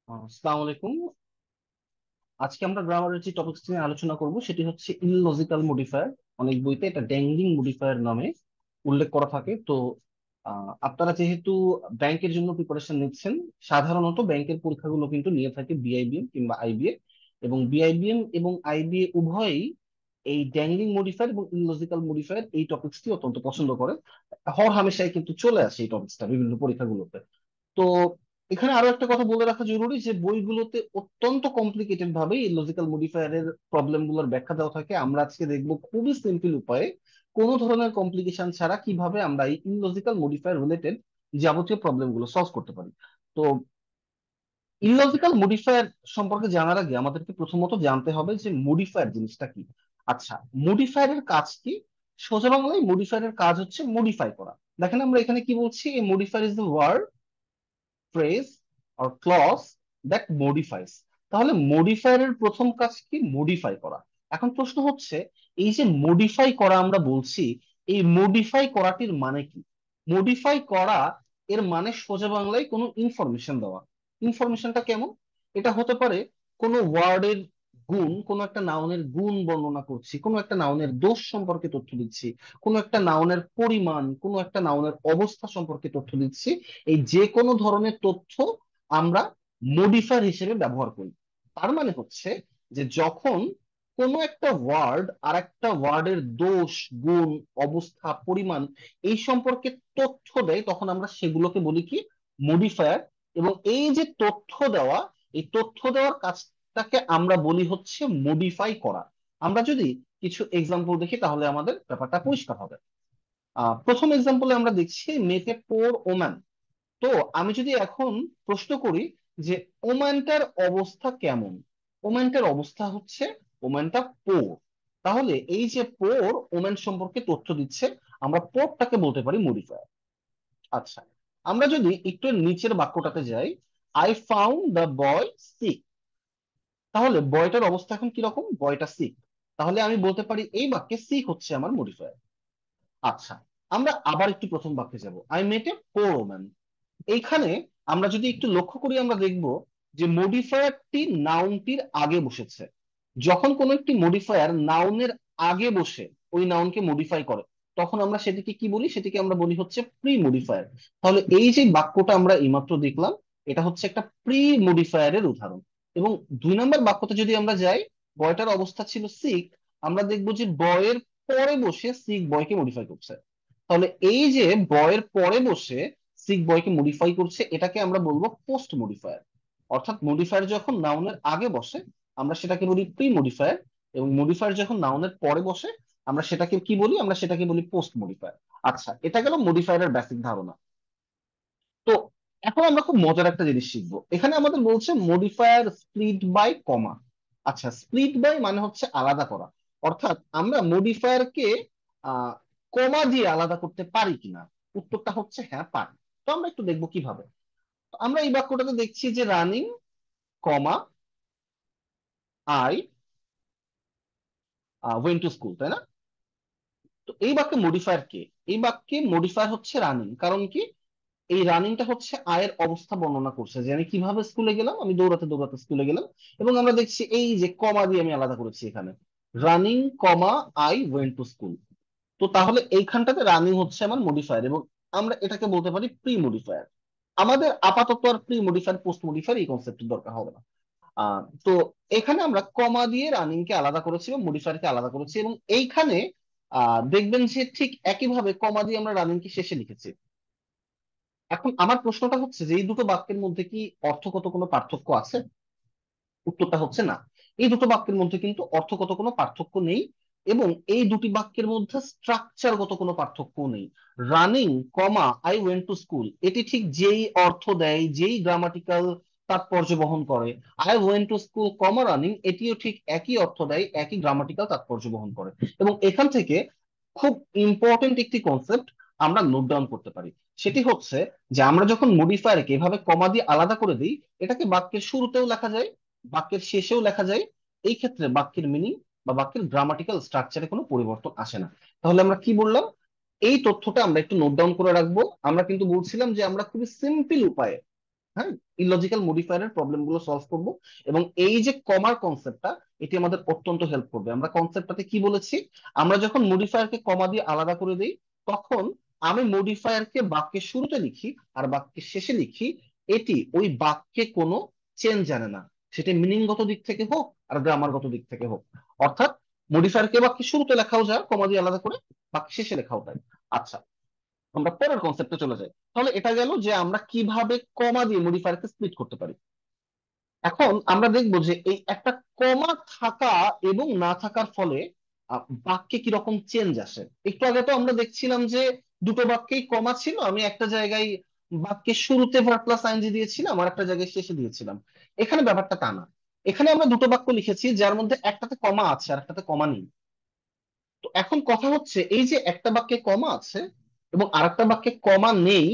আসসালামু আলাইকুম। আজকে আমরা গ্রামারের যে টপিকস নিয়ে আলোচনা করব সেটি হচ্ছে ইললজিক্যাল মডিফায়ার। অনেক বইতে এটা ড্যাংলিং মডিফায়ার নামে উল্লেখ করা থাকে। তো আপনারা যেহেতু ব্যাংকের জন্য প্রিপারেশন নিচ্ছেন, সাধারণত ব্যাংকের পরীক্ষাগুলো কিন্তু নিয়ে থাকে বিআইবিএম কিংবা আইবিএ, এবং বিআইবিএম এবং আইবিএ উভয়ই এই ড্যাংলিং মডিফায়ার এবং ইললজিক্যাল মডিফায়ার এই টপিকসটি অত্যন্ত পছন্দ করে। হর হামেশাই কিন্তু চলে আসে এই টপিকসটা বিভিন্ন পরীক্ষাগুলোতে। তো এখানে আরো একটা কথা বলে রাখা জরুরি যে বইগুলোতে অত্যন্ত কমপ্লিকেটেড ভাবে এই লজিক্যাল মডিফায়ারের প্রবলেম গুলোর ব্যাখ্যা দেওয়া থাকে। আমরা আজকে দেখবো খুবই সিম্পল উপায়ে, কোনো ধরনের কমপ্লিকেশন ছাড়া কিভাবে আমরা এই ইললজিক্যাল মডিফায়ার রিলেটেড যাবতীয় প্রবলেম গুলো সলভ করতে পারি। তো ইললজিক্যাল মডিফায়ার সম্পর্কে জানার আগে আমাদেরকে প্রথমত জানতে হবে যে মডিফায়ার জিনিসটা কি। আচ্ছা, মডিফায়ারের কাজ কি? সোজা বাংলায় মডিফায়ারের কাজ হচ্ছে মডিফাই করা। দেখেন আমরা এখানে কি বলছি, a modifier is the word, phrase or clause that modifies. তাহলে মডিফায়ারের প্রথম কাজ কি? মডিফাই করা। এখন প্রশ্ন হচ্ছে, এই যে মডিফাই করা আমরা বলছি, এই মডিফাই করাটির মানে কি? মডিফাই করা এর মানে সোজা বাংলায় কোনো ইনফরমেশন দেওয়া। ইনফরমেশনটা কেমন? এটা হতে পারে কোনো ওয়ার্ডের গুণ, কোনো একটা নাউনের গুণ বর্ণনা করছি, কোনো একটা নাউনের দোষ সম্পর্কে তথ্য দিচ্ছি, কোনো একটা নাউনের পরিমাণ, কোনো একটা নাউনের অবস্থা সম্পর্কে তথ্য দিচ্ছি। এই যে কোনো ধরনের তথ্য আমরা মডিফায়ার হিসেবে ব্যবহার করি। তার মানে হচ্ছে যে যখন কোনো একটা ওয়ার্ড আর একটা ওয়ার্ডের দোষ, গুণ, অবস্থা, পরিমাণ এই সম্পর্কে তথ্য দেয়, তখন আমরা সেগুলোকে বলি কি? মডিফায়ার। এবং এই যে তথ্য দেওয়া, এই তথ্য দেওয়ার কাজটাকে আমরা বলি হচ্ছে মডিফাই করা। আমরা যদি কিছু এক্সাম্পল দেখি তাহলে আমাদের ব্যাপারটা পরিষ্কার হবে। প্রথম এক্সাম্পলে আমরা দেখছি মেক এ পোর ওম্যান। তো আমি যদি এখন প্রশ্ন করি যে ওমানটার অবস্থা কেমন, ওমানটার অবস্থা হচ্ছে ওমানটা পোর, তাহলে এই যে পোর ওমান সম্পর্কে তথ্য দিচ্ছে, আমরা পোরটাকে বলতে পারি মডিফায়ার। আচ্ছা, আমরা যদি একটু নিচের বাক্যটাতে যাই, I found the boy sick, তাহলে বয়টার অবস্থা এখন কিরকম? বয়টা সিক। তাহলে আমি বলতে পারি এই বাক্যে সিক হচ্ছে আমার মডিফায়ার। আচ্ছা, আমরা আবার একটু প্রথম বাক্যে যাব, I met A poor woman. এইখানে আমরা যদি একটু লক্ষ্য করি আমরা দেখব যে মডিফায়ারটি নাউনটির আগে বসেছে। যখন কোনো একটি মডিফায়ার নাউনের আগে বসে ওই নাউনকে মডিফাই করে, তখন আমরা সেটিকে কি বলি? সেটিকে আমরা বলি হচ্ছে প্রি মডিফায়ার। তাহলে এই যে বাক্যটা আমরা এইমাত্র দেখলাম, এটা হচ্ছে একটা প্রি মডিফায়ারের উদাহরণ। এবং দুই নম্বর বাক্যতে যদি আমরা যাই, বয়টার অবস্থা ছিল সিক, আমরা দেখবো যে বয়ের পরে বসে সিক বয়কে মডিফাই করছে। তাহলে এই যে বয়ের পরে বসে সিক বয়কে মডিফাই করছে, এটাকে আমরা বলবো পোস্ট মডিফায়ার। অর্থাৎ মডিফায়ার যখন নাউনের আগে বসে আমরা সেটাকে বলি প্রি মডিফায়ার, এবং মডিফায়ার যখন নাউনের পরে বসে আমরা সেটাকে কি বলি? আমরা সেটাকে বলি পোস্ট মডিফায়ার। আচ্ছা, এটা গেল মডিফায়ারের বেসিক ধারণা। তো এখন আমরা খুব মজার একটা জিনিস শিখবো। এখানে আমাদের বলছে মডিফায়ার স্প্লিট বাই কমা। আচ্ছা, স্প্লিট বাই মানে হচ্ছে আলাদা করা। অর্থাৎ আমরা মডিফায়ারকে আহ কমা দিয়ে আলাদা করতে পারি কিনা। উত্তরটা হচ্ছে হ্যাঁ, পারি। তো আমরা একটু দেখবো কিভাবে। তো আমরা এই বাক্যটাতে দেখছি যে running, comma, I went to school, তাই না? তো এই বাক্যে মডিফায়ার কে? এই বাক্যে মডিফায়ার হচ্ছে রানিং। কারণ কি? এই রানিংটা হচ্ছে আয়ের অবস্থা বর্ণনা করছে, যে আমি কিভাবে স্কুলে গেলাম, আমি দৌড়াতে দৌড়াতে স্কুলে গেলাম। এবং আমরা দেখছি এই যে কমা দিয়ে আমি আলাদা করেছি এখানে, running, comma, I went to school. তো তাহলে এইখানটাতে রানিং হচ্ছে আমার মডিফায়ার, এবং আমরা এটাকে বলতে পারি প্রি মডিফায়ার। আমাদের আপাতত আর প্রি মডিফায়ার পোস্ট মডিফায়ার এই কনসেপ্টের দরকার হবে না। তো এখানে আমরা কমা দিয়ে রানিং কে আলাদা করেছি এবং মডিফায়ার কে আলাদা করেছি, এবং এইখানে দেখবেন যে ঠিক একইভাবে কমা দিয়ে আমরা রানিং কে শেষে লিখেছি। এখন আমার প্রশ্নটা হচ্ছে যে এই দুটো বাক্যের মধ্যে কি অর্থগত কোনো পার্থক্য আছে? উত্তরটা হচ্ছে না। এই দুটো বাক্যের মধ্যে কিন্তু অর্থগত কোনো পার্থক্য নেই, এবং এই দুটি বাক্যের মধ্যে স্ট্রাকচারগত কোনো পার্থক্য নেই। Running, comma, I went to school, এটি ঠিক যেই অর্থ দেয়, যেই গ্রামাটিক্যাল তাৎপর্য বহন করে, I went to school, comma, running, এটিও ঠিক একই অর্থ দেয়, একই গ্রামাটিক্যাল তাৎপর্য বহন করে। এবং এখান থেকে খুব ইম্পর্টেন্ট একটি কনসেপ্ট আমরা নোট ডাউন করতে পারি। সেটি হচ্ছে যে আমরা যখন মডিফায়ারকে এভাবে কমা দিয়ে আলাদা করে দিই, এটাকে বাক্যের শুরুতেও লেখা যায়, বাক্যের শেষেও লেখা যায়। এই ক্ষেত্রে বাক্যের মিনিং বা বাক্যের গ্রামাটিক্যাল স্ট্রাকচারে কোনো পরিবর্তন আসে না। তাহলে আমরা কি বললাম? এই তথ্যটা আমরা একটু নোট ডাউন করে রাখবো। আমরা কিন্তু বলছিলাম যে আমরা খুবই সিম্পল উপায়ে হ্যাঁ, ইলজিক্যাল মডিফায়ারের প্রবলেম গুলো সলভ করব। এবং এই যে কমার কনসেপ্টটা, এটি আমাদের অত্যন্ত হেল্প করবে। আমরা কনসেপ্টটাতে কি বলেছি, আমরা যখন মডিফায়ারকে কমা দিয়ে আলাদা করে দিই, তখন আমি মডিফায়ারকে বাক্যের শুরুতে লিখি আর বাক্যের শেষে লিখি, এটি ওই বাক্যে কোনো চেঞ্জ আনে না, সেটা মিনিংগত দিক থেকে হোক আর গ্রামারগত দিক থেকে হোক। অর্থাৎ মডিফায়ারকে বাক্যের শুরুতে লেখাও যায় কমা দিয়ে আলাদা করে, বাক্যের শেষে লেখাও যায়। আচ্ছা, আমরা পরের কনসেপ্টে চলে যাই। তাহলে এটা গেল যে আমরা কিভাবে কমা দিয়ে মডিফায়ারকে স্প্লিট করতে পারি। এখন আমরা দেখবো যে এই একটা কমা থাকা এবং না থাকার ফলে বাক্যে কিরকম চেঞ্জ আসে। একটু আগে তো আমরা দেখছিলাম যে দুটো বাক্যেই কমা ছিল, আমি একটা জায়গায় বাক্যের শুরুতে ভার্ব প্লাস আইএনজি দিয়েছিলাম আর একটা জায়গায় শেষে দিয়েছিলাম। এখানে ব্যাপারটা তা না। এখানে আমরা দুটো বাক্য লিখেছি যার মধ্যে একটাতে কমা আছে আর একটাতে কমা নেই। তো এখন কথা হচ্ছে, এই যে একটা বাক্যে কমা আছে এবং আরেকটা বাক্যে কমা নেই,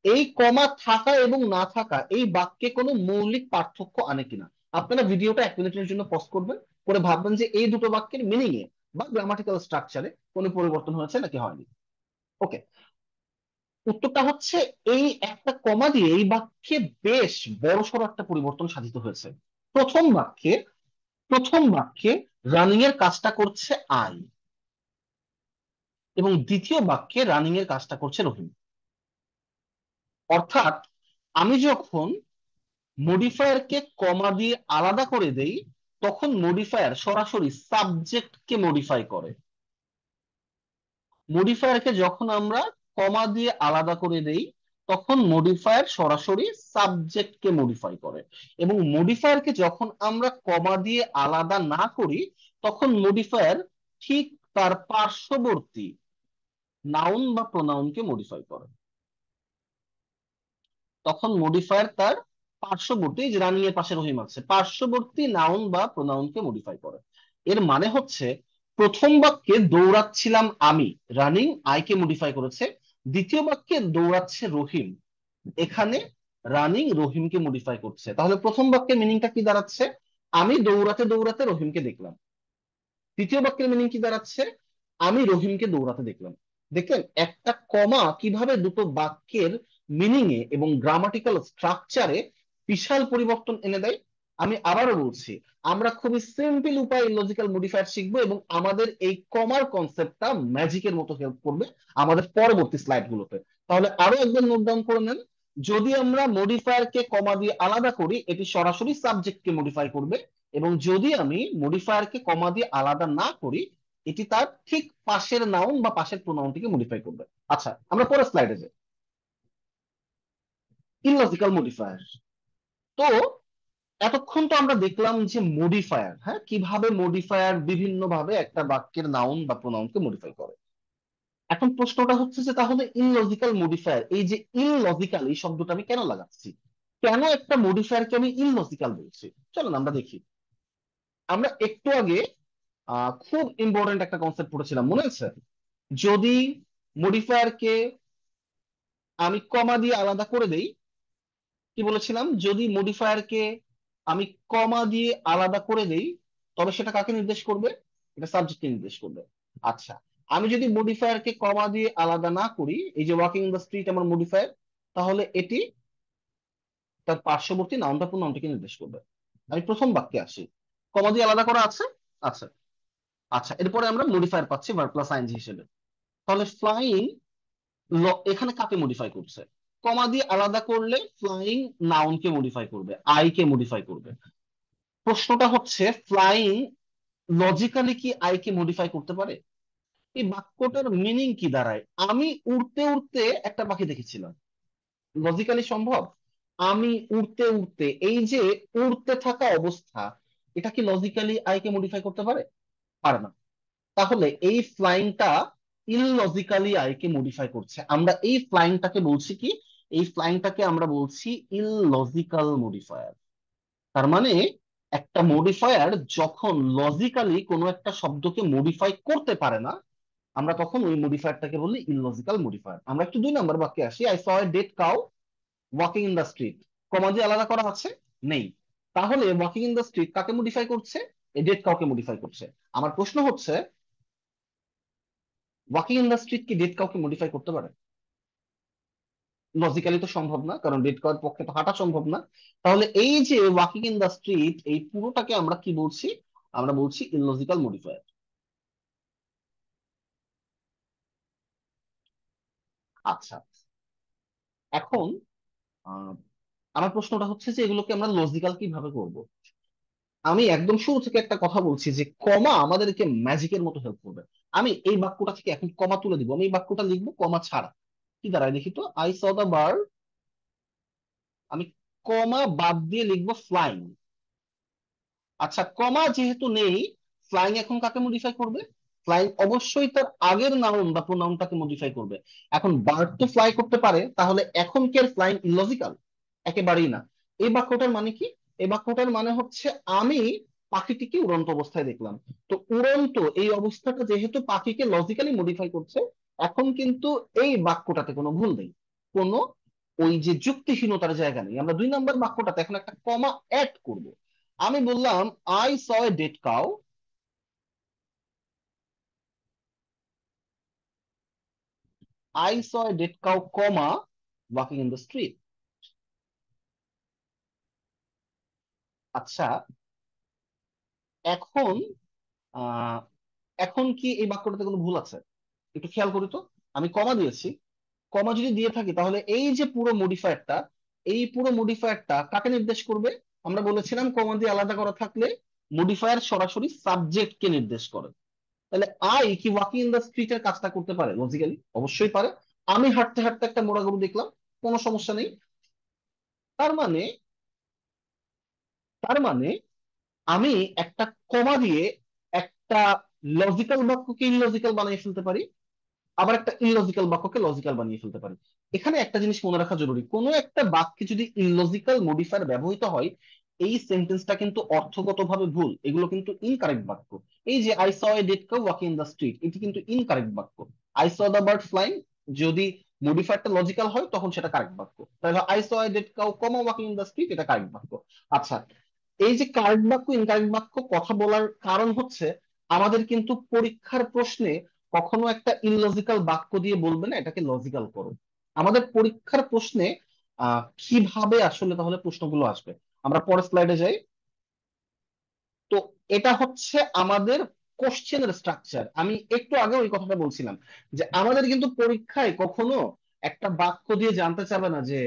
এই কমা থাকা এবং না থাকা এই বাক্যে কোনো মৌলিক পার্থক্য আনে কিনা। আপনারা ভিডিওটা 1 মিনিটের জন্য পজ করবেন, করে ভাববেন যে এই দুটো বাক্যের মিনিং এ বা গ্রামাটিক্যাল স্ট্রাকচারে কোনো পরিবর্তন হয়েছে নাকি হয়নি। ওকে, উত্তরটা হচ্ছে এই একটা কমা দিয়ে এই বাক্যে বেশ বড়সড় একটা পরিবর্তন সাধিত হয়েছে। প্রথম বাক্যে প্রথম বাক্যে রানিং এর কাজটা করছে আই, এবং দ্বিতীয় বাক্যে রানিং এর কাজটা করছে রহিম। অর্থাৎ আমি যখন মডিফায়ারকে কমা দিয়ে আলাদা করে দেই, তখন মডিফায়ার সরাসরি সাবজেক্টকে মডিফাই করে। মডিফায়ারকে যখন আমরা কমা দিয়ে আলাদা করে দেই, তখন মডিফায়ার সরাসরি সাবজেক্টকে মডিফাই করে। এবং মডিফায়ারকে যখন আমরা কমা দিয়ে আলাদা না করি, তখন মডিফায়ার ঠিক তার পার্শ্ববর্তী নাউন বা প্রোনাউনকে মডিফাই করে। তখন মডিফায়ার তার পার্শ্ববর্তী, যে রানিং এর পাশে রহিম আছে, পার্শ্ববর্তী নাউন বা প্রোনাউনকে মডিফাই করে। এর মানে হচ্ছে, প্রথম বাক্যে দৌড়াচ্ছিলাম আমি, রানিং আইকে মডিফাই করেছে। দ্বিতীয় বাক্যে দৌড়াচ্ছে রহিম, এখানে রানিং রহিমকে মডিফাই করছে। তাহলে প্রথম বাক্যের মিনিংটা কি দাঁড়াচ্ছে, আমি দৌড়াতে দৌড়াতে রহিমকে দেখলাম। তৃতীয় বাক্যের মিনিং কি দাঁড়াচ্ছে, আমি রহিমকে দৌড়াতে দেখলাম। দেখলেন একটা কমা কিভাবে দুটো বাক্যের মিনিং এ এবং গ্রামাটিক্যাল স্ট্রাকচারে বিশাল পরিবর্তন এনে দেয়। আমি আবারও বলছি, আমরা খুবই সিম্পল উপায়ে লজিক্যাল মডিফায়ার শিখবো এবং আমাদের এই কমার কনসেপ্টটা ম্যাজিকের মতো হেল্প করবে আমাদের পরবর্তী স্লাইড গুলোতে। তাহলে আরো একবার নোট ডাউন করে নেন, যদি আমরা মডিফায়ারকে কমা দিয়ে আলাদা করি, এটি সরাসরি সাবজেক্টকে মডিফাই করবে। এবং যদি আমি মডিফায়ারকে কমা দিয়ে আলাদা না করি, এটি তার ঠিক পাশের নাউন বা পাশের প্রোনাউনটিকে মডিফাই করবে। আচ্ছা, আমরা পরের স্লাইডে যাই। Illogical modifier. তো এতক্ষণ তো আমরা দেখলাম যে মডিফায়ার, হ্যাঁ, কিভাবে মডিফায়ার বিভিন্ন ভাবে একটা বাক্যের নাউন বা প্রোনাউনকে মডিফাই করে। এখন প্রশ্নটা হচ্ছে যে তাহলে ইললজিক্যাল মডিফায়ার, এই যে ইললজিক্যাল এই শব্দটা আমি কেন লাগাচ্ছি, কেন একটা মডিফায়ারকে আমি ইললজিক্যাল বলছি। চলুন আমরা দেখি। আমরা একটু আগে খুব ইম্পর্টেন্ট একটা কনসেপ্ট পড়েছিলাম, মনে আছে? যদি মডিফায়ারকে আমি কমা দিয়ে আলাদা করে দেই, কি বলেছিলাম, যদি মডিফায়ারকে আমি কমা দিয়ে আলাদা করে দেই, তবে সেটা কাকে নির্দেশ করবে? এটা সাবজেক্টকে নির্দেশ করবে। আচ্ছা, আমি যদি মডিফায়ারকে কমা দিয়ে আলাদা না করি, এই যে ওয়াকিং ইন দ্য স্ট্রিট আমার মডিফায়ার, তাহলে এটি তার পার্শ্ববর্তী নাউনটা প্রোনাউনটিকে নির্দেশ করবে। আমি প্রথম বাক্যে আসি, কমা দিয়ে আলাদা করা আছে। আচ্ছা, আচ্ছা, এরপরে আমরা মডিফায়ার পাচ্ছি ভার্ব প্লাস আইএনজি হিসেবে। তাহলে ফ্লাইং এখানে কাকে মডিফাই করছে? কমা দিয়ে আলাদা করলে ফ্লাইং নাউনকে মডিফাই করবে, আই কে মডিফাই করবে। প্রশ্নটা হচ্ছে, ফ্লাইং লজিক্যালি কি আই কে মডিফাই করতে পারে? এই বাক্যটার মিনিং কি দাঁড়ায়, আমি উড়তে উড়তে একটা পাখি দেখেছিলাম, লজিক্যালি সম্ভব? আমি উড়তে উড়তে, এই যে উড়তে থাকা অবস্থা, এটা কি লজিক্যালি আই কে মডিফাই করতে পারে? পারে না। তাহলে এই ফ্লাইংটা ইললজিক্যালি আইকে মডিফাই করছে। আমরা এই ফ্লাইংটাকে বলছি কি, এই ফ্লাইংটাকে আমরা বলছি ইললজিক্যাল মডিফায়ার। তার মানে একটা মডিফায়ার যখন লজিক্যালি কোনো একটা শব্দকে মডিফাই করতে পারে না, আমরা তখন ওই মডিফায়ারটাকে বলি ইললজিক্যাল মডিফায়ার। আমরা একটু 2 নম্বর বাক্যে আসি। I saw a dead cow walking in the street, comma দিয়ে আলাদা করা আছে? নেই। তাহলে ওয়াকিং ইন দ্য স্ট্রিট কাকে মডিফাই করছে? এই ডেড কাউকে মডিফাই করছে। আমার প্রশ্ন হচ্ছে, ওয়াকিং ইন দ্য স্ট্রিট কি ডেড কাউকে মডিফাই করতে পারে? লজিক্যালি তো সম্ভব না, কারণ ডেড কাউয়ের পক্ষে তো হাঁটা সম্ভব না। তাহলে এই যে ওয়াকিং ইন দ্য স্ট্রিট, এই পুরোটাকে আমরা কি বলছি? আমরা বলছি ইললজিক্যাল মডিফায়ার। আচ্ছা, এখন আহ, আমার প্রশ্নটা হচ্ছে যে এগুলোকে আমরা লজিক্যাল কিভাবে করব। আমি একদম শুরু থেকে একটা কথা বলছি যে কমা আমাদেরকে ম্যাজিকের মতো হেল্প করবে। আমি এই বাক্যটা থেকে এখন কমা তুলে দিব, আমি এই বাক্যটা লিখবো কমা ছাড়া। কি দাঁড়ায় দেখি তো, আই স দা বার্ড, আমি কমা বাদ দিয়ে লিখবো ফ্লাইং। আচ্ছা, কমা যেহেতু নেই, ফ্লাইং এখন কাকে মডিফাই করবে? ফ্লাইং অবশ্যই তার আগের নাউন বা প্রোনাউনটাকে মডিফাই করবে। এখন বার্ড তো ফ্লাই করতে পারে, তাহলে এখন কি আর ফ্লাইং ইললজিক্যাল? একেবারেই না। এই বাক্যটার মানে কি? এই বাক্যটার মানে হচ্ছে আমি পাখিটিকে উড়ন্ত অবস্থায় দেখলাম। তো উড়ন্ত এই অবস্থাটা যেহেতু পাখিকে লজিক্যালি মডিফাই করছে, এখন কিন্তু এই বাক্যটাতে কোনো ভুল নেই, কোনো ওই যে যুক্তিহীনতার জায়গা নেই। আমরা 2 নম্বর বাক্যটাতে এখন একটা কমা অ্যাড করব। আমি বললাম I saw a dead cow, I saw a dead cow comma walking in the street. আচ্ছা, এখন আহ এখন কি এই বাক্যটাতে কোনো ভুল আছে? একটু খেয়াল করি তো। আমি কমা দিয়েছি, কমা যদি দিয়ে থাকি তাহলে এই যে পুরো মডিফায়ারটা, এই পুরো মডিফায়ারটা কাকে নির্দেশ করবে? আমরা বলেছিলাম কমা দিয়ে আলাদা করা থাকলে মডিফায়ার সরাসরি সাবজেক্টকে নির্দেশ করে। তাহলে আই কি ওয়াকিং ইন দ্য স্ট্রিটের কাজটা করতে পারে? লজিক্যালি অবশ্যই পারে। আমি হাঁটতে হাঁটতে একটা মোড়া গরু দেখলাম, কোনো সমস্যা নেই। তার মানে, তার মানে আমি একটা কমা দিয়ে একটা লজিক্যাল বাক্যকে ইললজিক্যাল বানিয়ে ফেলতে পারি, আবার একটা ইললজিক্যাল বাক্যকে লজিক্যাল বানিয়ে ফেলতে পারি। এখানে একটা জিনিস মনে রাখা জরুরি, কোনো একটা বাক্যে যদি ইললজিক্যাল মডিফায়ার ব্যবহৃত হয়, এই সেন্টেন্সটা কিন্তু অর্থগতভাবে ভুল, এগুলো কিন্তু ইনকারেক্ট বাক্য। এই যে I saw a dead cow walking in the street, এটি কিন্তু ইনকারেক্ট বাক্য। I saw the bird flying, যদি মডিফায়ারটা লজিক্যাল হয় তখন সেটা কারেক্ট বাক্য। তাহলে I saw a dead cow comma walking in the street, এটা কারেক্ট বাক্য। আচ্ছা, এই যে কারেক্ট বাক্য ইনকারেক্ট বাক্য কথা বলার কারণ হচ্ছে, আমাদের কিন্তু পরীক্ষার প্রশ্নে কখনো একটা ইললজিক্যাল বাক্য দিয়ে বলবে না এটাকে লজিক্যাল করো। আমাদের পরীক্ষার প্রশ্নে কিভাবে আসলে তাহলে প্রশ্নগুলো আসবে, আমরা পরের স্লাইডে যাই। তো এটা হচ্ছে আমাদের কোশ্চেনের স্ট্রাকচার। আমি একটু আগে ওই কথাটা বলছিলাম যে আমাদের কিন্তু পরীক্ষায় কখনো একটা বাক্য দিয়ে জানতে চাবে না যে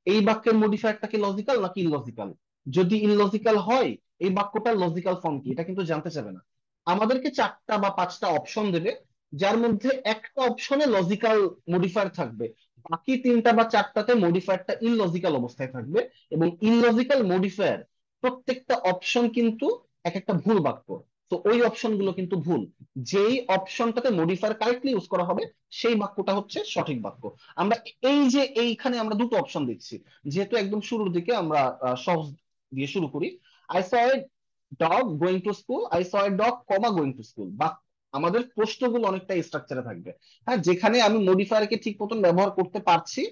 এই বাক্যের মডিফায়ারটা কি লজিক্যাল নাকি ইললজিক্যাল। যদি ইললজিক্যাল হয় এই বাক্যটার লজিক্যাল ফর্ম কি, এটা কিন্তু জানতে চাবে না। আমাদেরকে 4টা বা 5টা অপশন দেবে, যার মধ্যে একটা অপশনে লজিক্যাল মডিফায়ার থাকবে, বাকি 3টা বা 4টাতে মডিফায়ারটা ইললজিক্যাল অবস্থায় থাকবে। এবং ইললজিক্যাল মডিফায়ার প্রত্যেকটা অপশন কিন্তু এক একটা ভুল বাক্য। তো ওই অপশন গুলো কিন্তু ভুল। যেই অপশনটাতে মডিফায়ার কারেক্টলি ইউজ করা হবে সেই বাক্যটা হচ্ছে সঠিক বাক্য। আমরা এই যে এইখানে আমরা দুটো অপশন দিচ্ছি, যেহেতু একদম শুরুর দিকে আমরা সহজ দিয়ে শুরু করি। I saw a dog going to school, I saw a dog comma going to school, বা আমাদের প্রশ্নগুলো অনেকটা স্ট্রাকচারে থাকবে। হ্যাঁ, যেখানে আমি মডিফায়ারকে ঠিক মতন ব্যবহার করতে পারছি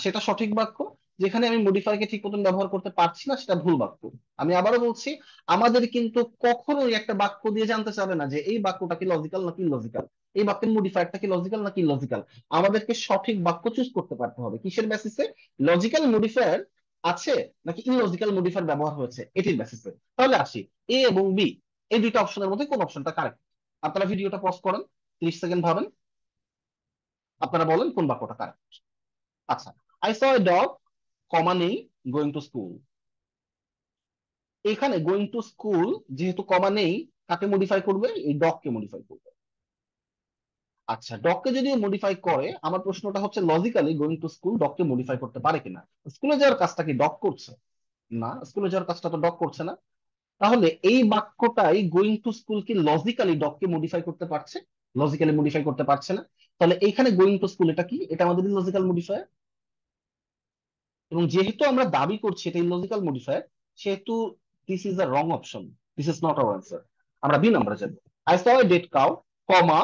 সেটা সঠিক বাক্য, যেখানে আমি মডিফায়ারকে ঠিক মতন ব্যবহার করতে পারছি না সেটা ভুল বাক্য। আমি আবারও বলছি, আমাদের কিন্তু কখনোই একটা বাক্য দিয়ে জানতে চাবে না যে এই বাক্যটা কি লজিক্যাল নাকি ইললজিক্যাল, এই বাক্যের মডিফায়ারটা কি লজিক্যাল নাকি ইললজিক্যাল। আমাদেরকে সঠিক বাক্য চুজ করতে পারতে হবে কিসের বেসিসে? লজিক্যাল মডিফায়ার আছে নাকি ইললজিক্যাল মডিফায়ার ব্যবহার হয়েছে এটির বেসিসে। তাহলে আসি, এ এবং বি, এই দুইটা অপশনের মধ্যে কোন অপশনটা কারেক্ট? আপনারা ভিডিওটা পজ করেন, 30 সেকেন্ড ভাবেন, আপনারা বলেন কোন বাক্যটা কারেক্ট। আচ্ছা, আই স এ ডগ কমা নেই, গোয়িং টু স্কুল। এখানে গোয়িং টু স্কুল যেহেতু কমা নেই, কাকে মডিফাই করবে? এই ডগকে মডিফাই করবে। আচ্ছা, ডগকে যদি মডিফাই করে, আমার প্রশ্নটা হচ্ছে লজিক্যালি গোয়িং টু স্কুল ডগকে মডিফাই করতে পারে কিনা? স্কুলে যাওয়ার কাজটা কি ডগ করছে? না, স্কুলে যাওয়ার কাজটা তো ডগ করছে না। তাহলে এই বাক্যটাই গোয়িং টু স্কুল কি লজিক্যালি ডগকে মডিফাই করতে পারছে? লজিক্যালি মডিফাই করতে পারছে না। তাহলে এইখানে গোয়িং টু স্কুল এটা কি? এটা আমাদের লজিক্যাল মডিফায়ার। এবং যেহেতু আমরা দাবি করছি এটা ইললজিক্যাল মডিফায়ার, সেহেতু this is the wrong option, this is not hour answer. আমরা বি নাম্বারে যাবো। I saw a dead cow comma,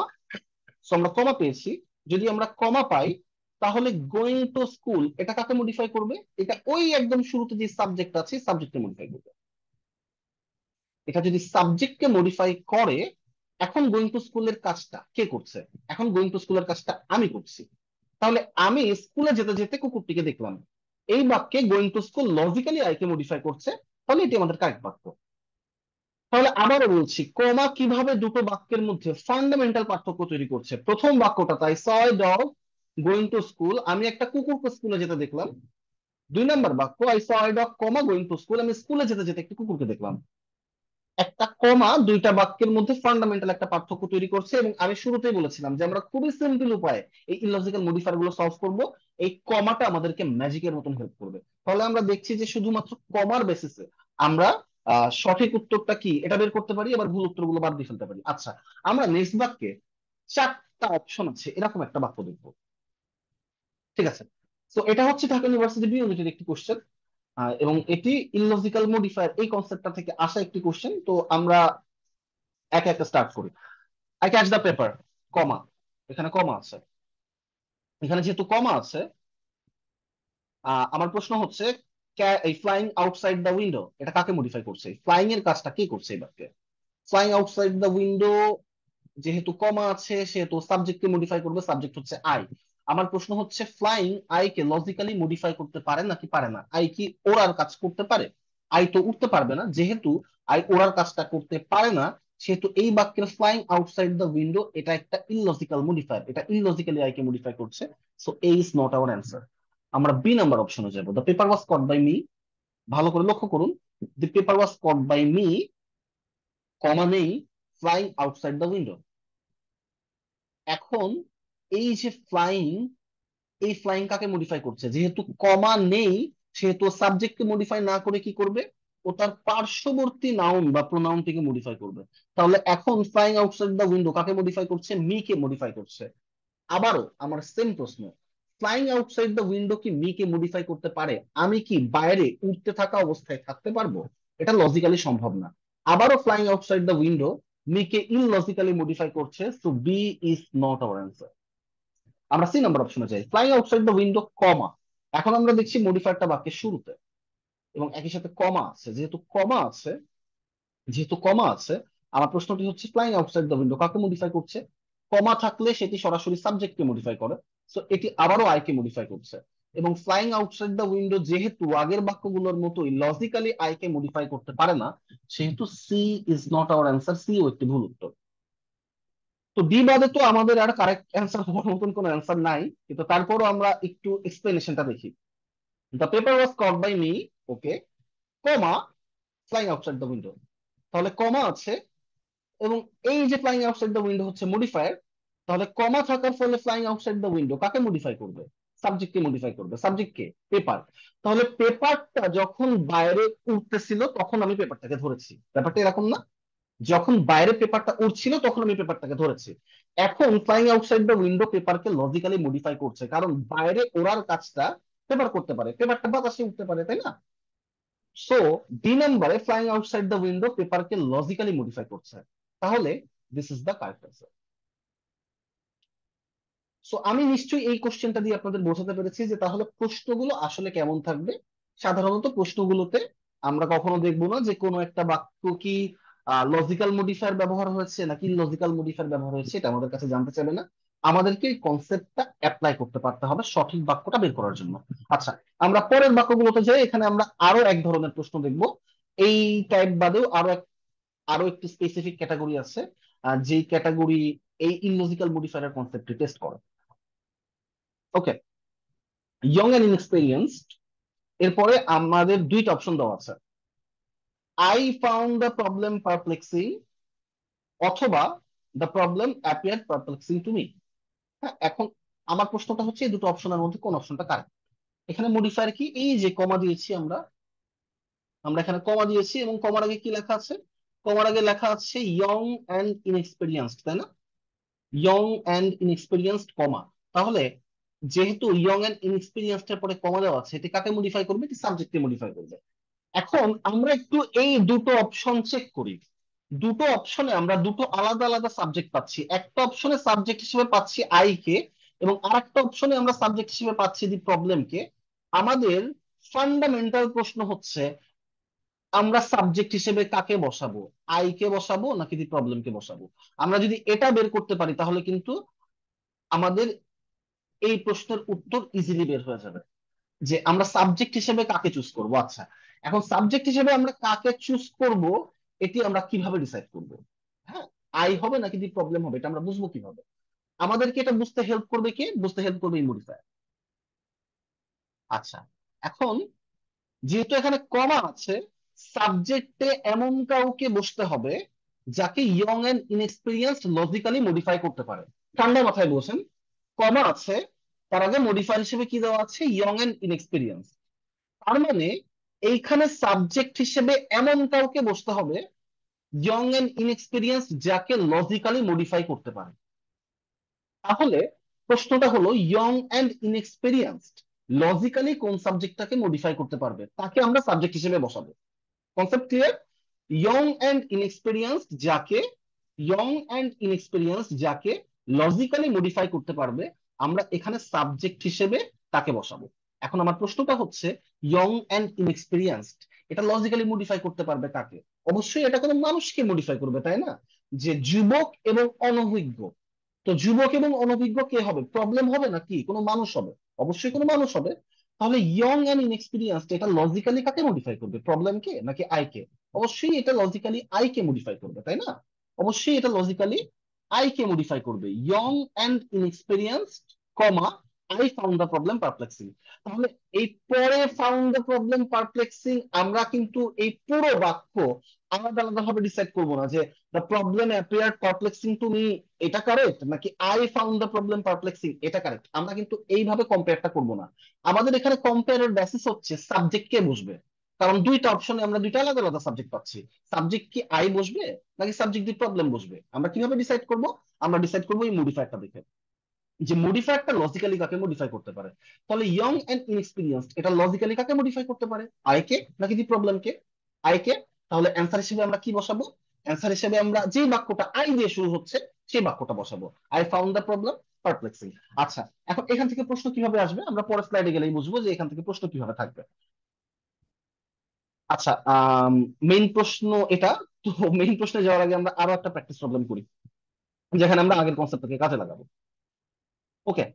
so আমরা কমা পেয়েছি। যদি আমরা কমা পাই তাহলে গোয়িং টু স্কুল এটা কাকে মডিফাই করবে? এটা ওই একদম শুরুতে যে সাবজেক্ট আছে সাবজেক্টকে মডিফাই করবে। এটা যদি সাবজেক্টকে মডিফাই করে, এখন গোয়িং টু স্কুলের কাজটা কে করছে? এখন গোয়িং টু স্কুলের কাজটা আমি করছি। তাহলে আমি স্কুলে যেতে যেতে কুকুরটিকে দেখলাম, এই বাক্যে going to school logically I কে মডিফাই করছে, তাহলে এটি আমাদের কারেক্ট বাক্য। তাহলে আবারও বলছি, কমা কিভাবে দুটো বাক্যের মধ্যে ফান্ডামেন্টাল পার্থক্য তৈরি করছে। প্রথম বাক্যটা তাই স ডগ গোয়িং টু স্কুল, আমি একটা কুকুরকে স্কুলে যেতে দেখলাম। 2 নম্বর বাক্য I saw dog comma going to school, আমি স্কুলে যেতে যেতে একটি কুকুরকে দেখলাম। একটা কমা দুইটা বাক্যের মধ্যে ফান্ডামেন্টাল একটা পার্থক্য তৈরি করছে, এবং আমি শুরুতেই বলেছিলাম যে আমরা খুবই সিম্পল উপায়ে এই ইললজিক্যাল মডিফায়ার গুলো সলভ করব। এই কমাটা আমাদেরকে ম্যাজিকের মতন হেল্প করবে। তাহলে আমরা দেখছি যে শুধুমাত্র কমার বেসিসে আমরা সঠিক উত্তরটা কি এটা বের করতে পারি, আবার ভুল উত্তরগুলো বাদ দিয়ে ফেলতে পারি। আচ্ছা, আমরা নেক্সট বাক্যে 4টা অপশন আছে এরকম একটা বাক্য দেখবো। ঠিক আছে, তো এটা হচ্ছে ঢাকা ইউনিভার্সিটি বি ইউনিটের একটি কোশ্চেন, এবং এটি ইললজিক্যাল মডিফায়ার এই কনসেপ্টটা থেকে আসা একটি কোশ্চেন। তো আমরা একে একটা স্টার্ট করি। আই ক্যাচ দ্য পেপার, কমা, এখানে কমা আছে। এখানে যেহেতু কমা আছে, আমার প্রশ্ন হচ্ছে এই ফ্লাইং আউটসাইড দ্য উইন্ডো এটা কাকে মডিফাই করছে, ফ্লাইং এর কাজটা কে করছে এই বাক্যে। ফ্লাইং আউটসাইড দ্য উইন্ডো, যেহেতু কমা আছে সেহেতু সাবজেক্টকে মডিফাই করবে, সাবজেক্ট হচ্ছে আই। আমার প্রশ্ন হচ্ছে flying I K logically modify করতে পারে নাকি পারে না, আই কি ওড়ার কাজ করতে পারে। আই তো উঠতে পারবে না, যেহেতু আই ওড়ার কাজটা করতে পারে না, সেহেতু এই বাক্যের ফ্লাইং আউটসাইড দ্য উইন্ডো এটা একটা ইললজিক্যাল মডিফায়ার, এটা ইললজিক্যালি আই কে মডিফাই করছে। So A is not our answer. আমরা বি নাম্বার অপশনে যাব, the paper was caught by me. ভালো করে লক্ষ্য করুন, the paper was caught by me, comma নেই, ফ্লাইং আউটসাইড দ্য উইন্ডো। এখন এই যে ফ্লাইং, এই ফ্লাইং কাকে মডিফাই করছে, যেহেতু কমা নেই সেহেতু সাবজেক্টকে মডিফাই না করে কি করবে, ও তার পার্শ্ববর্তী নাউন বা প্রোনাউনটিকে মডিফাই করবে। তাহলে এখন ফ্লাইং আউটসাইড দ্য উইন্ডো কাকে মডিফাই করছে, মি কে মডিফাই করছে। আবারও আমার সেম প্রশ্ন, ফ্লাইং আউটসাইড দ্য উইন্ডো কি মি কে মডিফাই করতে পারে, আমি কি বাইরে উঠতে থাকা অবস্থায় থাকতে পারবো, এটা লজিক্যালি সম্ভব না। আবারও flying outside the window me কে ইললজিক্যালি মডিফাই করছে, so B is not our answer. আমরা সি নাম্বার অপশনে যাই, flying outside the window comma. এখন আমরা দেখছি মডিফায়ারটা বাক্যের শুরুতে এবং একই সাথে কমা আছে, যেহেতু কমা আছে আমার প্রশ্নটি হচ্ছে ফ্লাইং আউটসাইড দ্য উইন্ডো কাকে মডিফাই করছে। কমা থাকলে সেটি সরাসরি সাবজেক্টকে মডিফাই করে, সো এটি আবারও আই কে মডিফাই করছে। এবং ফ্লাইং আউটসাইড দ্য উইন্ডো যেহেতু আগের বাক্যগুলোর মতোই লজিক্যালি আই কে মডিফাই করতে পারে না, সেহেতু C is not our answer, C ও একটি ভুল উত্তর। তো ডি বাদে তো আমাদের আর কারেক্ট অ্যান্সার হওয়ার মতন কোনো অ্যান্সার নাই, কিন্তু তারপরও আমরা একটু এক্সপ্লেনেশনটা দেখি। The paper was caught by me, okay, comma, flying outside the window. তাহলে কমা আছে, এবং এই যে ফ্লাইং আউটসাইড দ্য উইন্ডো হচ্ছে মডিফায়ার, তাহলে কমা থাকার ফলে ফ্লাইং আউটসাইড দ্য উইন্ডো কাকে মডিফাই করবে, সাবজেক্টকে মডিফাই করবে। সাবজেক্ট কে, পেপার। তাহলে পেপারটা যখন বাইরে উঠতেছিল তখন আমি পেপারটাকে ধরেছি, ব্যাপারটা এরকম না, যখন বাইরে পেপারটা উড়ছিল তখন আমি পেপারটাকে ধরেছি। এখন ফ্লাইং আউটসাইড দ্য উইন্ডো পেপারকে লজিক্যালি মডিফাই করছে, কারণ বাইরে ওড়ার কাজটা পেপার করতে পারে, পেপারটা বাতাসে উঠতে পারে, তাই না। সো ডি নম্বরে ফ্লাইং আউটসাইড দ্য উইন্ডো পেপারকে লজিক্যালি মডিফাই করছে। তাহলে this is the correct answer. So আমি নিশ্চয়ই এই কোশ্চেনটা দিয়ে আপনাদের বোঝাতে পেরেছি যে তাহলে প্রশ্নগুলো আসলে কেমন থাকবে। সাধারণত প্রশ্নগুলোতে আমরা কখনো দেখবো না যে কোনো একটা বাক্য কি লজিক্যাল মডিফায়ার ব্যবহার হয়েছে নাকি লজিক্যাল মডিফায়ার ব্যবহার হয়েছে, এটা আমাদের কাছে জানতে চাইবে না। আমাদেরকে এই কনসেপ্টটা অ্যাপ্লাই করতে পারতে হবে সঠিক বাক্যটা বের করার জন্য। আচ্ছা, আমরা পরের বাক্যগুলোতে যাই। এখানে আমরা আরো এক ধরনের প্রশ্ন দেখব, এই টাইপ বাদেও আরো একটি স্পেসিফিক ক্যাটাগরি আছে, যেই ক্যাটাগরি এই ইললজিক্যাল মডিফায়ার কনসেপ্টটি টেস্ট করে। ওকে, ইয়ং এন্ড ইনএক্সপেরিয়েন্সড, এরপরে আমাদের দুইটা অপশন দেওয়া আছে, I found the problem perplexing অথবা the problem appear perplexing to me. হ্যাঁ, এখন আমার প্রশ্নটা হচ্ছে এই দুটো অপশনের মধ্যে কোন অপশনটা কারেক্ট। এখানে মডিফায়ার কি, এই যে কমা দিয়েছি আমরা আমরা এখানে কমা দিয়েছি, এবং কমার আগে কি লেখা আছে, কমার আগে লেখা আছে ইয়ং অ্যান্ড ইনএক্সপেরিয়েন্সড, তাই না, ইয়ং অ্যান্ড ইনএক্সপেরিয়েন্সড কমা। তাহলে যেহেতু ইয়ং অ্যান্ড ইনএক্সপেরিয়েন্সড এর পরে কমা দেওয়া আছে, এটি কাকে মডিফাই করবে, এটি সাবজেক্টকে মডিফাই করবে। এখন আমরা একটু এই দুটো অপশন চেক করি। দুটো অপশনে আমরা দুটো আলাদা আলাদা সাবজেক্ট পাচ্ছি, একটা অপশনে সাবজেক্ট হিসেবে পাচ্ছি আই কে, এবং আরেকটা অপশনে আমরা সাবজেক্ট হিসেবে পাচ্ছি দি প্রবলেম কে। আমাদের ফান্ডামেন্টাল প্রশ্ন হচ্ছে আমরা সাবজেক্ট হিসেবে কাকে বসাবো, আই কে বসাবো নাকি দি প্রবলেম কে বসাবো। আমরা যদি এটা বের করতে পারি তাহলে কিন্তু আমাদের এই প্রশ্নের উত্তর ইজিলি বের হয়ে যাবে যে আমরা সাবজেক্ট হিসেবে কাকে চুজ করব। আচ্ছা, এখন সাবজেক্ট হিসেবে আমরা কাকে চুজ করব, এটি আমরা কিভাবে ডিসাইড করব? হ্যাঁ, আই হবে নাকি দি প্রবলেম হবে, এটা আমরা বুঝবো কিভাবে? আমাদেরকে এটা বুঝতে হেল্প করবে, কে বুঝতে হেল্প করবে? এই মডিফায়ার। আচ্ছা, এখন যেহেতু এখানে কমা আছে, সাবজেক্টে এমন কাউকে বসতে হবে যাকে young and inexperienced logically modify করতে পারে। ঠান্ডা মাথায় বসেন, কমা আছে, তার আগে মডিফায়ার হিসেবে কি দেওয়া আছে? Young and inexperience. তার মানে এইখানে সাবজেক্ট হিসেবে এমন কাউকে বসতে হবে ইয়ং এন্ড ইনএক্সপিরিয়েন্স যাকে লজিক্যালি মডিফাই করতে পারে। তাহলে প্রশ্নটা হলো, ইয়ং এন্ড ইনএক্সপিরিয়েন্সড লজিক্যালি কোন সাবজেক্টটাকে মডিফাই করতে পারবে, তাকে আমরা সাবজেক্ট হিসেবে বসাবো। Concept clear? Young and inexperienced যাকে, ইয়ং এন্ড ইনএক্সপিরিয়েন্সড যাকে লজিক্যালি মডিফাই করতে পারবে, আমরা এখানে সাবজেক্ট হিসেবে তাকে বসাবো। এখন আমার প্রশ্নটা হচ্ছে, ইয়ং এন্ড ইনএক্সপিরিয়েন্সড এটা লজিক্যালি মডিফাই করতে পারবে কাকে? অবশ্যই এটা কোনো মানুষকে মডিফাই করবে, তাই না? যে যুবক এবং অনভিজ্ঞ, তো যুবক এবং অনভিজ্ঞ কে হবে? প্রবলেম হবে নাকি কোনো মানুষ হবে? অবশ্যই কোনো মানুষ হবে। তাহলে ইয়ং এন্ড ইনএক্সপিরিয়েন্সড এটা লজিক্যালি কাকে মডিফাই করবে? প্রবলেম কে নাকি আই কে? অবশ্যই এটা লজিক্যালি আই কে মডিফাই করবে, তাই না? অবশ্যই এটা লজিক্যালি আই কে মডিফাই করবে। Young and inexperienced, comma, I found the problem perplexing. তাহলে এই পরে ফাউন্ড দ্য প্রবলেম পারপ্লেক্সিং, আমরা কিন্তু এই পুরো বাক্য আলাদা আলাদা ভাবে ডিসাইড করবো না যে the problem appeared perplexing to me এটা কারেক্ট নাকি I found the problem perplexing এটা কারেক্ট। আমরা কিন্তু এইভাবে কম্পেয়ারটা করবো না। আমাদের এখানে কম্পেয়ারের বেসিস হচ্ছে সাবজেক্ট কে বসবে। কারণ দুইটা অপশনে আমরা দুইটা আলাদা আলাদা সাবজেক্ট পাচ্ছি। সাবজেক্ট কি আই বসবে নাকি সাবজেক্ট দি প্রবলেম বসবে, আমরা কিভাবে ডিসাইড করব? আমরা ডিসাইড করবো এই মডিফায়ারটা দেখে, যে মডিফায়ারটা লজিক্যালি কাকে মডিফাই করতে পারে। তাহলে ইয়ং এন্ড ইনএক্সপিরিয়েন্সড এটা লজিক্যালি কাকে মডিফাই করতে পারে? আই কে নাকি the problem K? I K. তাহলে অ্যান্সার হিসেবে আমরা কি বসাবো? অ্যান্সার হিসেবে আমরা যে বাক্যটা আই দিয়ে শুরু হচ্ছে সেই বাক্যটা বসাবো, I found the problem perplexing. আচ্ছা, এখন এখান থেকে প্রশ্ন কিভাবে আসবে আমরা পরের স্লাইডে গেলেই বুঝবো যে এখান থেকে প্রশ্ন কিভাবে থাকবে। আচ্ছা, মেইন প্রশ্ন এটা। তো মেইন প্রশ্নে যাওয়ার আগে আমরা আরো একটা প্র্যাকটিস প্রবলেম করি, যেখানে আমরা আগের কনসেপ্টটাকে কাজে লাগাবো। ওকে,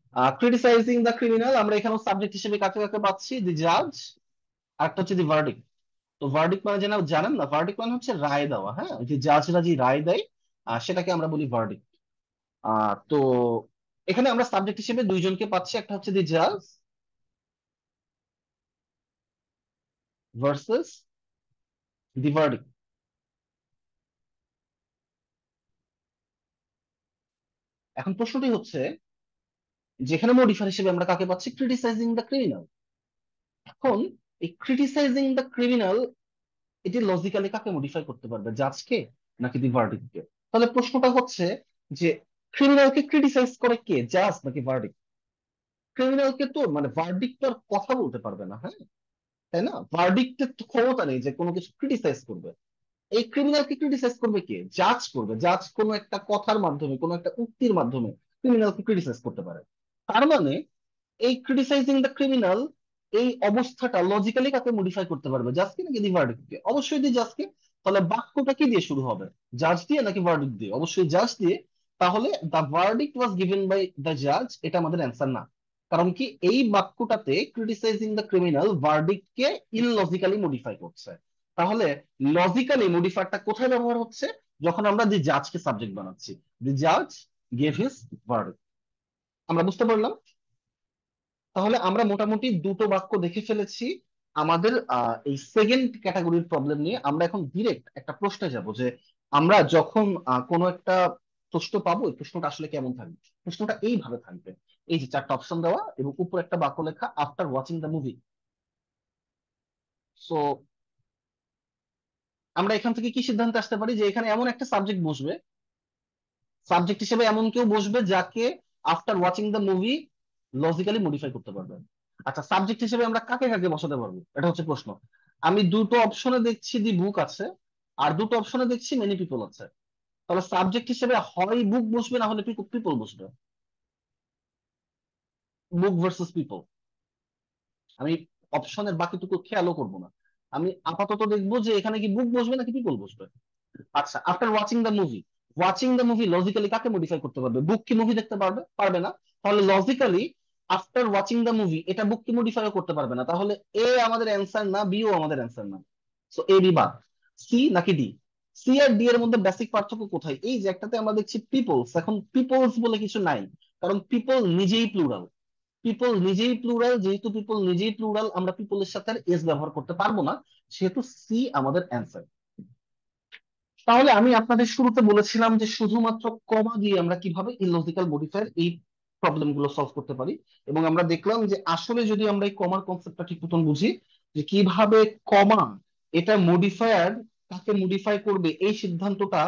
ক্রিটিসাইজিং দ্য ক্রিমিনাল, আমরা এখানে সাবজেক্ট হিসেবে কাকে কাকে পাচ্ছি? দি জাজ, আর একটা হচ্ছে দি ভার্ডিক্ট। তো ভার্ডিক্ট মানে যেন জানেন না, ভার্ডিক্ট মানে হচ্ছে রায় দেওয়া। হ্যাঁ, ওই যে জাজরা যে রায় দেয়, সেটাকে আমরা বলি ভার্ডিক্ট। তো এখানে আমরা সাবজেক্ট হিসেবে দুইজনকে পাচ্ছি, একটা হচ্ছে দি জাজ ভার্সেস দি ভার্ডিক্ট। এখন প্রশ্নটি হচ্ছে, যেখানে মডিফায়ার হিসেবে আমরা কাকে পাচ্ছি? Criticising the criminal. এখন এই ক্রিটিসাইজিং দ্য ক্রিমিনাল এটি লজিক্যালি কাকে মডিফাই করতে পারবে? জাজকে নাকি দি ভার্ডিক্টকে? তাহলে প্রশ্নটা হচ্ছে যে ক্রিমিনালকে ক্রিটিসাইজ করে কে, জাজ নাকি ভার্ডিক্ট? ক্রিমিনালকে তো মানে ভার্ডিক্ট তো আর কথা বলতে পারবে না, হ্যাঁ, তাই না? ভার্ডিক্টের তো ক্ষমতা নেই যে কোনো কিছু ক্রিটিসাইজ করবে। এই ক্রিমিনালকে ক্রিটিসাইজ করবে কে? জাজ করবে। জাজ কোনো একটা কথার মাধ্যমে, কোনো একটা উক্তির মাধ্যমে ক্রিমিনালকে ক্রিটিসাইজ করতে পারে। তার মানে এই ক্রিটিসাইজিং দ্য ক্রিমিনাল, এই অবস্থাটা লজিক্যালি কাকে মডিফাই করতে পারবে? জাজকে নাকি দি ভার্ডিক্টকে? অবশ্যই দি জাজকে। তাহলে বাক্যটা কি দিয়ে শুরু হবে? জাজ দিয়ে নাকি ভার্ডিক্ট দিয়ে? অবশ্যই জাজ দিয়ে। তাহলে the verdict was given by the জাজ, এটা আমাদের অ্যান্সার না। কারণ কি, এই বাক্যটাতে ক্রিটিসাইজিং দ্য ক্রিমিনাল ভার্ডিক্টকে ইললজিক্যালি মডিফাই করছে। তাহলে লজিক্যালি মডিফায়ারটা কোথায় ব্যবহার হচ্ছে? যখন আমরা দি জাজকে সাবজেক্ট বানাচ্ছি। দি জাজ গেভ হিজ ভার্ডিক্ট। আমরা বুঝতে পারলাম? তাহলে আমরা মোটামুটি দুটো বাক্য দেখে ফেলেছি আমাদের এই সেকেন্ড ক্যাটাগরির প্রবলেম নিয়ে। আমরা এখন ডিরেক্ট একটা প্রশ্নে যাব যে আমরা যখন কোনো একটা প্রশ্ন পাবো, এই প্রশ্নটা আসলে কেমন থাকবে। প্রশ্নটা এইভাবে থাকবে, এই যে চারটা অপশন দেওয়া এবং উপর একটা বাক্য লেখা, after watching the movie. So আমরা এখান থেকে কি সিদ্ধান্তে আসতে পারি যে এখানে এমন একটা সাবজেক্ট বসবে, সাবজেক্ট হিসেবে এমন কেউ বসবে যাকে after watching the movie logically modify করতে পারবে। আচ্ছা, সাবজেক্ট হিসেবে আমরা কাকে কাকে বসাতে পারবো, এটা হচ্ছে প্রশ্ন। আমি দুটো অপশনে দেখছি দি বুক আছে, আর দুটো অপশনে দেখছি মেনি পিপল আছে। তাহলে সাবজেক্ট হিসেবে হয় বুক বসবে, না হলে পিপল বসবে। বুক ভার্সেস পিপল। আমি অপশনের বাকিটুকু খেয়ালও করবো না, আমি আপাতত দেখবো যে এখানে কি বুক বসবে নাকি পিপল বসবে। আচ্ছা, after watching the movie, watching the movie logically কাকে মডিফাই করতে পারবে? বুক কি মুভি দেখতে পারবে? পারবে না। তাহলে logically after watching the movie এটা বুক কি মডিফাই করতে পারবে না, তাহলে এ আমাদের অ্যান্সার না, বি ও আমাদের অ্যান্সার না। সো এ বি বাদ। সি নাকি ডি? সি আর ডি এর মধ্যে বেসিক পার্থক্য কোথায়? এই যে একটাতে আমরা দেখছি পিপলস, এখন পিপলস বলে কিছু নাই, কারণ পিপল নিজেই প্লুরাল। পিপল নিজেই প্লুরাল, যেহেতু পিপল নিজেই প্লুরাল, আমরা পিপলের সাথে আর এস ব্যবহার করতে পারবো না, সেহেতু সি আমাদের অ্যান্সার। তাহলে আমি আপনাদের শুরুতে বলেছিলাম যে শুধুমাত্র কমা দিয়ে আমরা কিভাবে ইললজিক্যাল মডিফায়ার এই প্রবলেম গুলো সলভ করতে পারি, এবং আমরা দেখলাম যে আসলে যদি আমরা এই কমার কনসেপ্টটা ঠিক মতন বুঝি, যে কিভাবে কমা এটা মডিফায়ার তাকে মডিফাই করবে, এই সিদ্ধান্তটা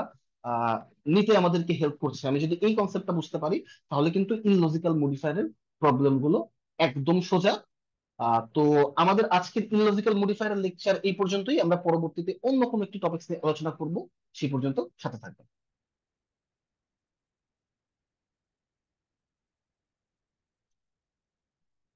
আহ নিতে আমাদেরকে হেল্প করছে। আমি যদি এই কনসেপ্টটা বুঝতে পারি, তাহলে কিন্তু ইললজিক্যাল মডিফায়ারের প্রবলেম গুলো একদম সোজা। তো আমাদের আজকের ইললজিক্যাল মডিফায়ার লেকচার এই পর্যন্তই। আমরা পরবর্তীতে অন্য কোনো একটি টপিক নিয়ে আলোচনা করব। সেই পর্যন্ত সাথে থাকবেন।